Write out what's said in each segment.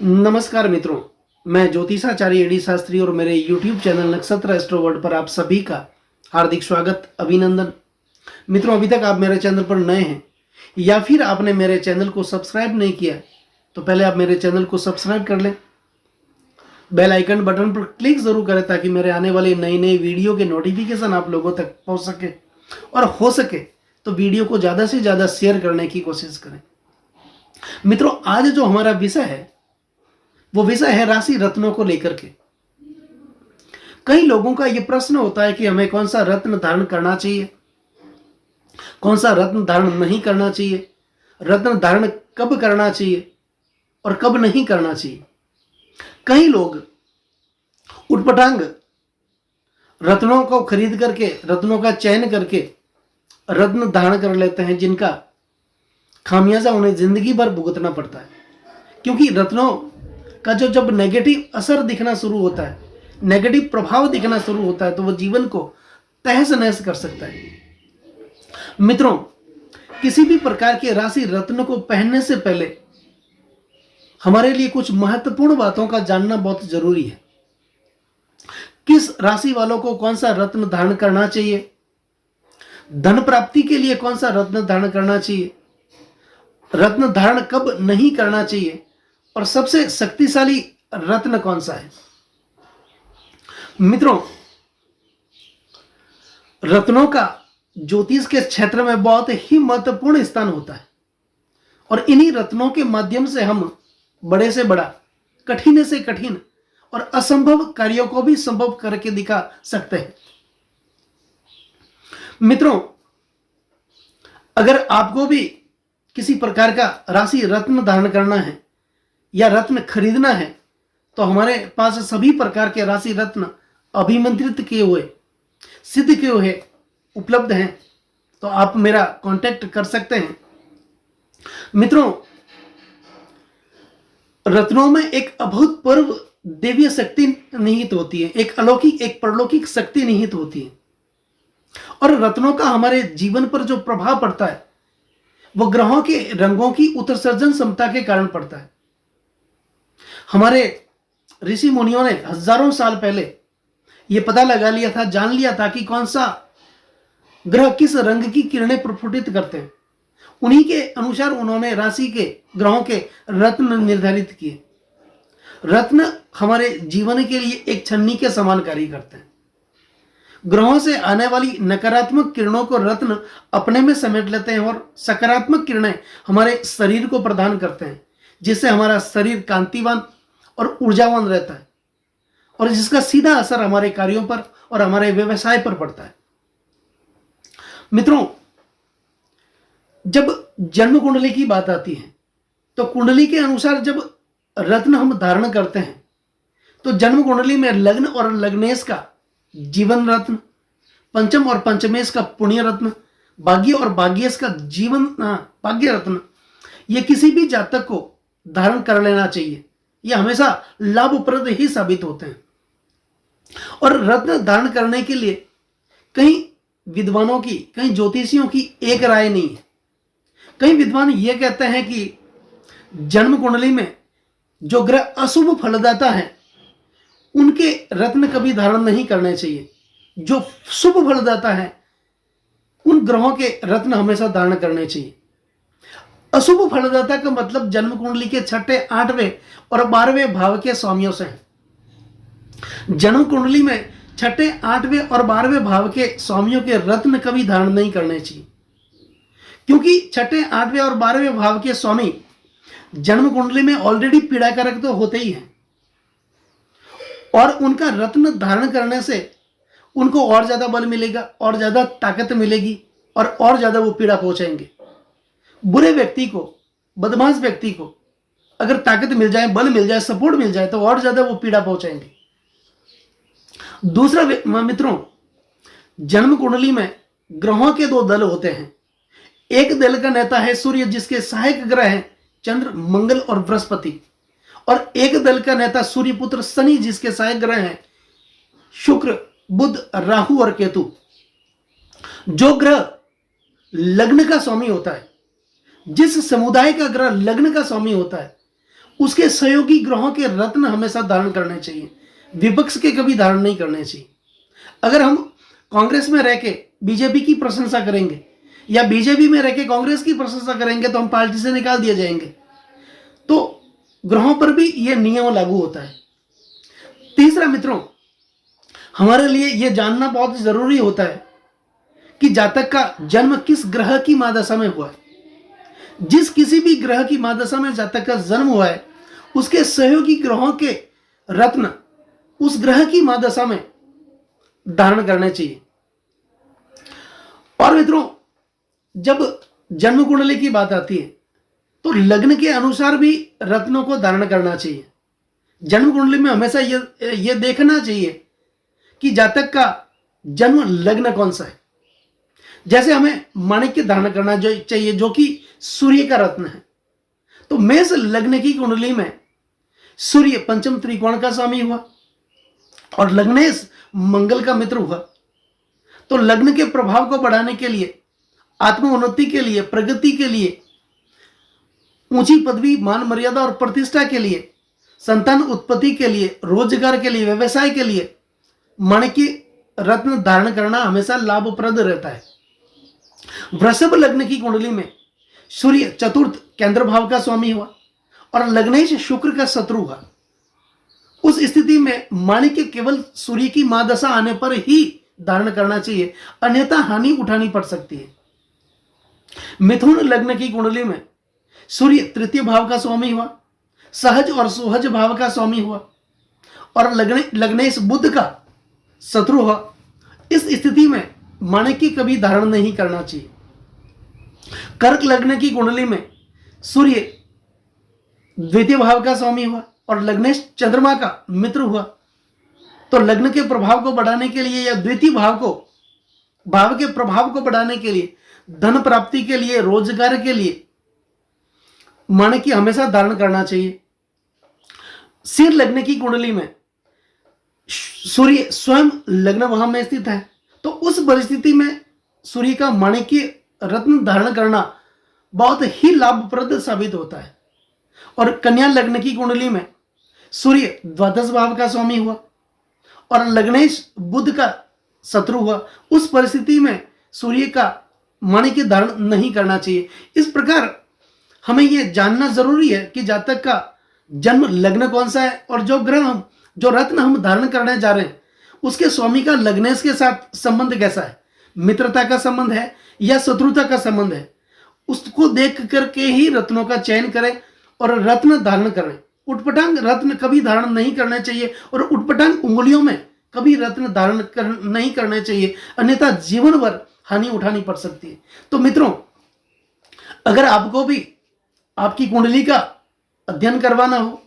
नमस्कार मित्रों, मैं ज्योतिषाचार्य एडी शास्त्री और मेरे YouTube चैनल नक्षत्र एस्ट्रो वर्ल्ड पर आप सभी का हार्दिक स्वागत अभिनंदन। मित्रों, अभी तक आप मेरे चैनल पर नए हैं या फिर आपने मेरे चैनल को सब्सक्राइब नहीं किया तो पहले आप मेरे चैनल को सब्सक्राइब कर लें। बेल आइकन बटन पर क्लिक जरूर करें ताकि मेरे आने वाले नई नई वीडियो के नोटिफिकेशन आप लोगों तक पहुंच सके, और हो सके तो वीडियो को ज़्यादा से ज़्यादा शेयर करने की कोशिश करें। मित्रों, आज जो हमारा विषय है वो विषय है राशि रत्नों को लेकर के। कई लोगों का यह प्रश्न होता है कि हमें कौन सा रत्न धारण करना चाहिए, कौन सा रत्न धारण नहीं करना चाहिए, रत्न धारण कब करना चाहिए और कब नहीं करना चाहिए। कई लोग उटपटांग रत्नों को खरीद करके, रत्नों का चयन करके रत्न धारण कर लेते हैं, जिनका खामियाजा उन्हें जिंदगी भर भुगतना पड़ता है। क्योंकि रत्नों का जब नेगेटिव असर दिखना शुरू होता है, नेगेटिव प्रभाव दिखना शुरू होता है, तो वो जीवन को तहस नहस कर सकता है। मित्रों, किसी भी प्रकार के राशि रत्न को पहनने से पहले हमारे लिए कुछ महत्वपूर्ण बातों का जानना बहुत जरूरी है। किस राशि वालों को कौन सा रत्न धारण करना चाहिए, धन प्राप्ति के लिए कौन सा रत्न धारण करना चाहिए, रत्न धारण कब नहीं करना चाहिए, और सबसे शक्तिशाली रत्न कौन सा है। मित्रों, रत्नों का ज्योतिष के क्षेत्र में बहुत ही महत्वपूर्ण स्थान होता है, और इन्हीं रत्नों के माध्यम से हम बड़े से बड़ा, कठिन से कठिन और असंभव कार्यों को भी संभव करके दिखा सकते हैं। मित्रों, अगर आपको भी किसी प्रकार का राशि रत्न धारण करना है या रत्न खरीदना है तो हमारे पास सभी प्रकार के राशि रत्न अभिमंत्रित किए हुए, सिद्ध किए हुए उपलब्ध हैं, तो आप मेरा कांटेक्ट कर सकते हैं। मित्रों, रत्नों में एक अभूतपूर्व देवीय शक्ति निहित होती है, एक अलौकिक, एक परलौकिक शक्ति निहित होती है, और रत्नों का हमारे जीवन पर जो प्रभाव पड़ता है वो ग्रहों के रंगों की उत्सर्जन क्षमता के कारण पड़ता है। हमारे ऋषि मुनियों ने हजारों साल पहले यह पता लगा लिया था, जान लिया था कि कौन सा ग्रह किस रंग की किरणें प्रफुटित करते हैं। उन्हीं के अनुसार उन्होंने राशि के, ग्रहों के रत्न निर्धारित किए। रत्न हमारे जीवन के लिए एक छन्नी के समान कार्य करते हैं। ग्रहों से आने वाली नकारात्मक किरणों को रत्न अपने में समेट लेते हैं और सकारात्मक किरणें हमारे शरीर को प्रदान करते हैं, जिससे हमारा शरीर कांतिवान और ऊर्जावान रहता है, और जिसका सीधा असर हमारे कार्यों पर और हमारे व्यवसाय पर पड़ता है। मित्रों, जब जन्म कुंडली की बात आती है तो कुंडली के अनुसार जब रत्न हम धारण करते हैं तो जन्म कुंडली में लग्न और लग्नेश का जीवन रत्न, पंचम और पंचमेश का पुण्य रत्न, भाग्य और भाग्येश का जीवन भाग्य रत्न, ये किसी भी जातक को धारण कर लेना चाहिए। ये हमेशा लाभप्रद ही साबित होते हैं। और रत्न धारण करने के लिए कई विद्वानों की, कई ज्योतिषियों की एक राय नहीं है। कई विद्वान ये कहते हैं कि जन्म कुंडली में जो ग्रह अशुभ फलदाता है उनके रत्न कभी धारण नहीं करने चाहिए। जो शुभ फलदाता है उन ग्रहों के रत्न हमेशा धारण करने चाहिए। अशुभ फलदाता का मतलब जन्म कुंडली के छठे, 8वें और 12वें भाव के स्वामियों से है। जन्म कुंडली में छठे, 8वें और 12वें भाव के स्वामियों के रत्न कभी धारण नहीं करने चाहिए, क्योंकि छठे, 8वें और 12वें भाव के स्वामी जन्म कुंडली में ऑलरेडी पीड़ाकारक तो होते ही हैं, और उनका रत्न धारण करने से उनको और ज्यादा बल मिलेगा, और ज्यादा ताकत मिलेगी, और ज्यादा वो पीड़ा पहुंचाएंगे। बुरे व्यक्ति को, बदमाश व्यक्ति को अगर ताकत मिल जाए, बल मिल जाए, सपोर्ट मिल जाए तो और ज्यादा वो पीड़ा पहुंचाएंगे। दूसरा मित्रों, जन्म कुंडली में ग्रहों के दो दल होते हैं। एक दल का नेता है सूर्य, जिसके सहायक ग्रह हैं चंद्र, मंगल और बृहस्पति, और एक दल का नेता सूर्य पुत्र शनि, जिसके सहायक ग्रह हैं शुक्र, बुध, राहु और केतु। जो ग्रह लग्न का स्वामी होता है, जिस समुदाय का ग्रह लग्न का स्वामी होता है, उसके सहयोगी ग्रहों के रत्न हमेशा धारण करने चाहिए, विपक्ष के कभी धारण नहीं करने चाहिए। अगर हम कांग्रेस में रह के बीजेपी की प्रशंसा करेंगे या बीजेपी में रह के कांग्रेस की प्रशंसा करेंगे तो हम पार्टी से निकाल दिए जाएंगे। तो ग्रहों पर भी यह नियम लागू होता है। तीसरा मित्रों, हमारे लिए यह जानना बहुत जरूरी होता है कि जातक का जन्म किस ग्रह की महादशा में हुआ है। जिस किसी भी ग्रह की महादशा में जातक का जन्म हुआ है, उसके सहयोगी ग्रहों के रत्न उस ग्रह की महादशा में धारण करने चाहिए। और मित्रों, जब जन्म कुंडली की बात आती है तो लग्न के अनुसार भी रत्नों को धारण करना चाहिए। जन्म कुंडली में हमेशा यह देखना चाहिए कि जातक का जन्म लग्न कौन सा है। जैसे हमें माणिक्य धारण करना चाहिए जो कि सूर्य का रत्न है। तो मेष लग्न की कुंडली में सूर्य पंचम त्रिकोण का स्वामी हुआ और लग्नेश मंगल का मित्र हुआ। तो लग्न के प्रभाव को बढ़ाने के लिए, आत्मोन्नति के लिए, प्रगति के लिए, ऊंची पदवी, मान मर्यादा और प्रतिष्ठा के लिए, संतान उत्पत्ति के लिए, रोजगार के लिए, व्यवसाय के लिए माणिक्य रत्न धारण करना हमेशा लाभप्रद रहता है। वृषभ लग्न की कुंडली में सूर्य चतुर्थ केंद्र भाव का स्वामी हुआ और लग्नेश शुक्र का शत्रु हुआ। उस स्थिति में माणिक्य केवल सूर्य की महादशा आने पर ही धारण करना चाहिए, अन्यथा हानि उठानी पड़ सकती है। मिथुन लग्न की कुंडली में सूर्य तृतीय भाव का स्वामी हुआ, सहज और सुहज भाव का स्वामी हुआ और लग्नेश बुध का शत्रु हुआ। इस स्थिति में माणिक्य कभी धारण नहीं करना चाहिए। कर्क लग्न की कुंडली में सूर्य द्वितीय भाव का स्वामी हुआ और लग्नेश चंद्रमा का मित्र हुआ। तो लग्न के प्रभाव को बढ़ाने के लिए या द्वितीय भाव के प्रभाव को बढ़ाने के लिए, धन प्राप्ति के लिए, रोजगार के लिए माणिक्य हमेशा धारण करना चाहिए। सिर लग्न की कुंडली में सूर्य स्वयं लग्न भाव में स्थित है, तो उस परिस्थिति में सूर्य का माणिक्य रत्न धारण करना बहुत ही लाभप्रद साबित होता है। और कन्या लग्न की कुंडली में सूर्य द्वादश भाव का स्वामी हुआ और लग्नेश बुध का शत्रु हुआ। उस परिस्थिति में सूर्य का माणिक्य धारण नहीं करना चाहिए। इस प्रकार हमें यह जानना जरूरी है कि जातक का जन्म लग्न कौन सा है और जो रत्न हम धारण करने जा रहे हैं उसके स्वामी का लग्नेश के साथ संबंध कैसा है, मित्रता का संबंध है या शत्रुता का संबंध है, उसको देख करके ही रत्नों का चयन करें और रत्न धारण करें। उटपटांग रत्न कभी धारण नहीं करने चाहिए और उटपटांग उंगलियों में कभी रत्न धारण नहीं करने चाहिए, अन्यथा जीवन भर हानि उठानी पड़ सकती है। तो मित्रों, अगर आपको भी आपकी कुंडली का अध्ययन करवाना हो,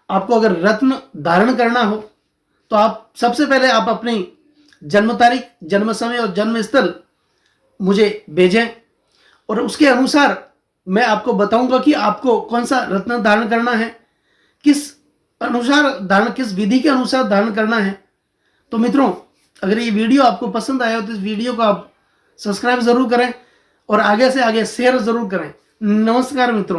आपको अगर रत्न धारण करना हो, तो आप सबसे पहले आप अपनी जन्म तारीख, जन्म समय और जन्म स्थल मुझे भेजें और उसके अनुसार मैं आपको बताऊंगा कि आपको कौन सा रत्न धारण करना है, किस विधि के अनुसार धारण करना है। तो मित्रों, अगर ये वीडियो आपको पसंद आया हो तो इस वीडियो को आप सब्सक्राइब जरूर करें और आगे से आगे शेयर जरूर करें। नमस्कार मित्रों।